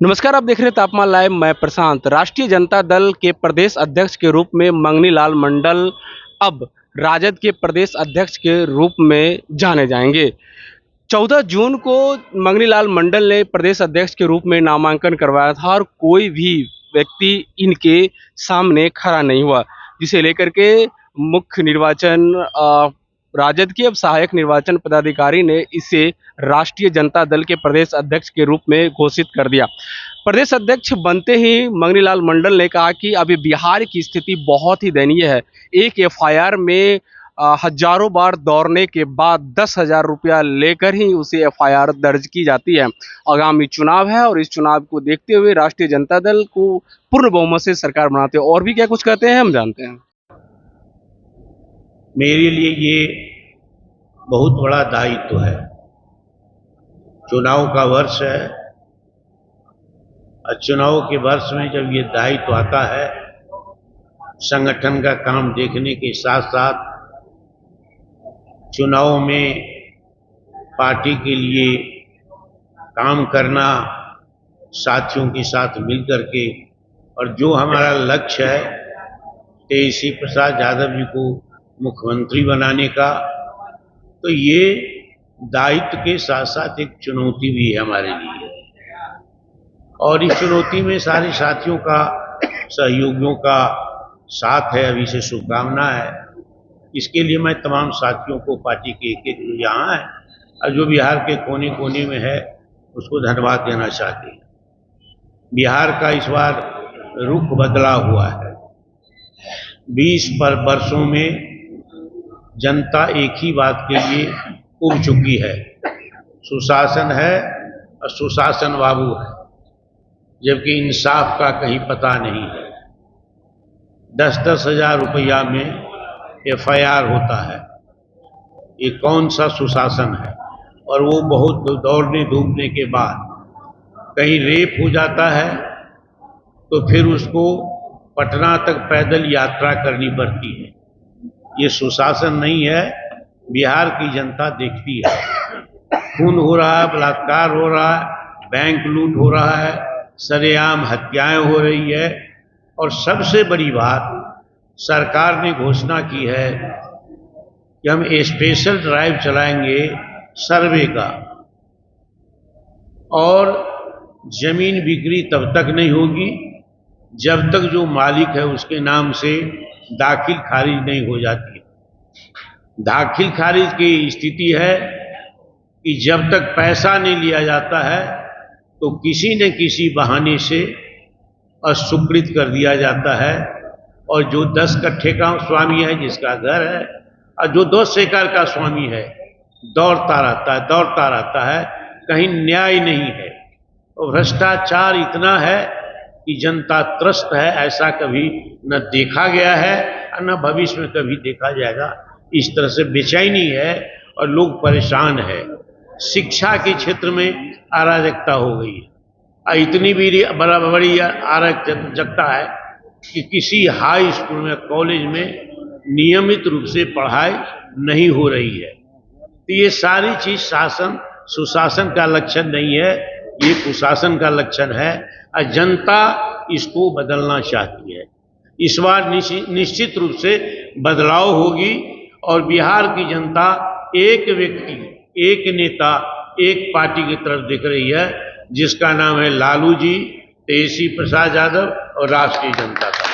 नमस्कार, आप देख रहे हैं तापमान लाइव। मैं प्रशांत। राष्ट्रीय जनता दल के प्रदेश अध्यक्ष के रूप में मंगनी लाल मंडल अब राजद के प्रदेश अध्यक्ष के रूप में जाने जाएंगे। 14 जून को मंगनी लाल मंडल ने प्रदेश अध्यक्ष के रूप में नामांकन करवाया था और कोई भी व्यक्ति इनके सामने खड़ा नहीं हुआ, जिसे लेकर के मुख्य निर्वाचन राजद के अब सहायक निर्वाचन पदाधिकारी ने इसे राष्ट्रीय जनता दल के प्रदेश अध्यक्ष के रूप में घोषित कर दिया। प्रदेश अध्यक्ष बनते ही मंगनी लाल मंडल ने कहा कि अभी बिहार की स्थिति बहुत ही दयनीय है। एक एफआईआर में हजारों बार दौड़ने के बाद 10,000 रुपया लेकर ही उसे एफआईआर दर्ज की जाती है। आगामी चुनाव है और इस चुनाव को देखते हुए राष्ट्रीय जनता दल को पूर्ण बहुमत से सरकार बनाते हैं। और भी क्या कुछ कहते हैं हम जानते हैं। मेरे लिए ये बहुत बड़ा दायित्व है। चुनाव का वर्ष है और चुनाव के वर्ष में जब ये दायित्व आता है, संगठन का काम देखने के साथ साथ चुनाव में पार्टी के लिए काम करना, साथियों के साथ मिलकर के, और जो हमारा लक्ष्य है तेजस्वी प्रसाद यादव जी को मुख्यमंत्री बनाने का, तो ये दायित्व के साथ साथ एक चुनौती भी है हमारे लिए। और इस चुनौती में सारे साथियों का, सहयोगियों का साथ है, अभी से शुभकामना है। इसके लिए मैं तमाम साथियों को, पार्टी के एक जो यहाँ है और जो बिहार के कोने कोने में है, उसको धन्यवाद देना चाहते हैं। बिहार का इस बार रुख बदला हुआ है। 20 वर्षों में जनता एक ही बात के लिए उब चुकी है, सुशासन है और सुशासन बाबू है, जबकि इंसाफ का कहीं पता नहीं है। 10-10 हजार रुपया में एफआईआर होता है, ये कौन सा सुशासन है? और वो बहुत दौड़ने धूपने के बाद कहीं रेप हो जाता है तो फिर उसको पटना तक पैदल यात्रा करनी पड़ती है। ये सुशासन नहीं है। बिहार की जनता देखती है, खून हो रहा है, बलात्कार हो रहा है, बैंक लूट हो रहा है, सरेआम हत्याएं हो रही है। और सबसे बड़ी बात, सरकार ने घोषणा की है कि हम स्पेशल ड्राइव चलाएंगे सर्वे का, और जमीन बिक्री तब तक नहीं होगी जब तक जो मालिक है उसके नाम से दाखिल खारिज नहीं हो जाती है। दाखिल खारिज की स्थिति है कि जब तक पैसा नहीं लिया जाता है तो किसी न किसी बहाने से अस्वीकृत कर दिया जाता है। और जो 10 कट्ठे का स्वामी है, जिसका घर है, और जो 2 एकड़ का स्वामी है, दौड़ता रहता है, कहीं न्याय नहीं है। और भ्रष्टाचार इतना है कि जनता त्रस्त है, ऐसा कभी न देखा गया है और न भविष्य में कभी देखा जाएगा। इस तरह से बेचैनी है और लोग परेशान है। शिक्षा के क्षेत्र में अराजकता हो गई है और इतनी भी बड़ी अराजकता है कि किसी हाई स्कूल में, कॉलेज में नियमित रूप से पढ़ाई नहीं हो रही है। तो ये सारी चीज सुशासन का लक्षण नहीं है, ये कुशासन का लक्षण है और जनता इसको बदलना चाहती है। इस बार निश्चित रूप से बदलाव होगी और बिहार की जनता एक व्यक्ति, एक नेता, एक पार्टी की तरफ देख रही है, जिसका नाम है लालू जी, तेजस्वी प्रसाद यादव और राष्ट्रीय जनता दल।